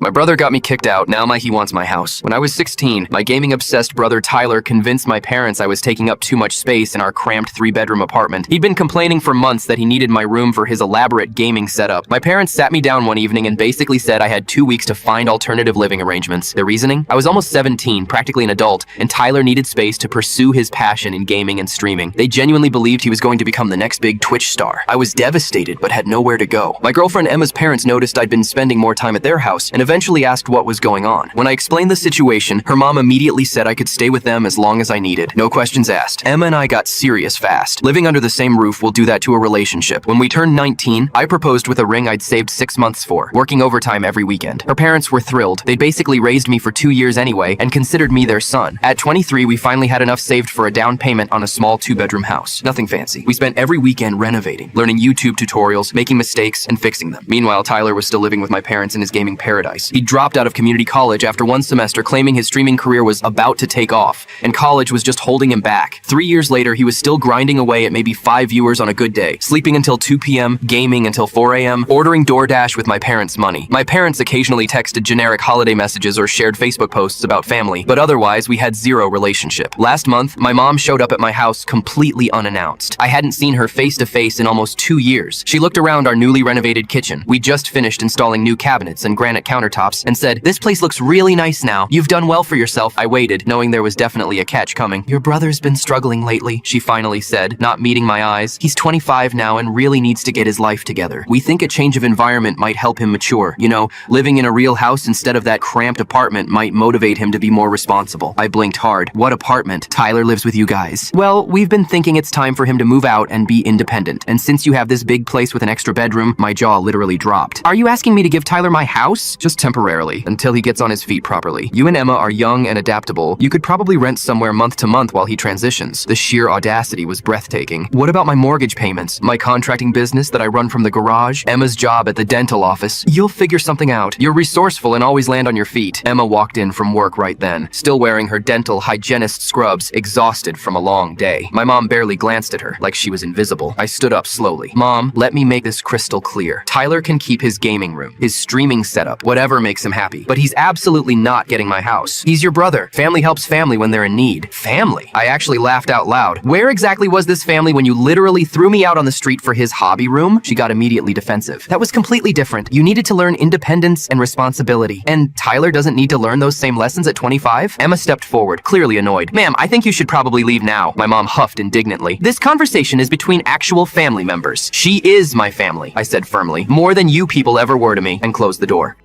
My brother got me kicked out, now he wants my house. When I was 16, my gaming-obsessed brother Tyler convinced my parents I was taking up too much space in our cramped 3-bedroom apartment. He'd been complaining for months that he needed my room for his elaborate gaming setup. My parents sat me down one evening and basically said I had 2 weeks to find alternative living arrangements. Their reasoning? I was almost 17, practically an adult, and Tyler needed space to pursue his passion in gaming and streaming. They genuinely believed he was going to become the next big Twitch star. I was devastated, but had nowhere to go. My girlfriend Emma's parents noticed I'd been spending more time at their house and eventually asked what was going on. When I explained the situation, her mom immediately said I could stay with them as long as I needed. No questions asked. Emma and I got serious fast. Living under the same roof will do that to a relationship. When we turned 19, I proposed with a ring I'd saved 6 months for, working overtime every weekend. Her parents were thrilled. They'd basically raised me for 2 years anyway and considered me their son. At 23, we finally had enough saved for a down payment on a small 2-bedroom house. Nothing fancy. We spent every weekend renovating, learning YouTube tutorials, making mistakes, and fixing them. Meanwhile, Tyler was still living with my parents in his gaming paradise. He dropped out of community college after 1 semester, claiming his streaming career was about to take off, and college was just holding him back. 3 years later, he was still grinding away at maybe 5 viewers on a good day, sleeping until 2 p.m., gaming until 4 a.m., ordering DoorDash with my parents' money. My parents occasionally texted generic holiday messages or shared Facebook posts about family, but otherwise, we had zero relationship. Last month, my mom showed up at my house completely unannounced. I hadn't seen her face to face in almost 2 years. She looked around our newly renovated kitchen. We just finished installing new cabinets and granite countertops and said, "This place looks really nice now. You've done well for yourself." I waited, knowing there was definitely a catch coming. "Your brother's been struggling lately," she finally said, not meeting my eyes. "He's 25 now and really needs to get his life together. We think a change of environment might help him mature. You know, living in a real house instead of that cramped apartment might motivate him to be more responsible." I blinked hard. "What apartment? Tyler lives with you guys." "Well, we've been thinking it's time for him to move out and be independent. And since you have this big place with an extra bedroom," my jaw literally dropped. "Are you asking me to give Tyler my house?" "Just temporarily, until he gets on his feet properly. You and Emma are young and adaptable. You could probably rent somewhere month to month while he transitions." The sheer audacity was breathtaking. "What about my mortgage payments? My contracting business that I run from the garage? Emma's job at the dental office? You'll figure something out. You're resourceful and always land on your feet." Emma walked in from work right then, still wearing her dental hygienist scrubs, exhausted from a long day. My mom barely glanced at her, like she was invisible. I stood up slowly. "Mom, let me make this crystal clear. Tyler can keep his gaming room, his streaming setup, whatever makes him happy. But he's absolutely not getting my house. He's your brother. Family helps family when they're in need." "Family?" I actually laughed out loud. "Where exactly was this family when you literally threw me out on the street for his hobby room?" She got immediately defensive. "That was completely different. You needed to learn independence and responsibility. And Tyler doesn't need to learn those same lessons at 25? Emma stepped forward, clearly annoyed. "Ma'am, I think you should probably leave now." My mom huffed indignantly. "This conversation is between actual family members." "She is my family," I said firmly. "More than you people ever were to me," and closed the door.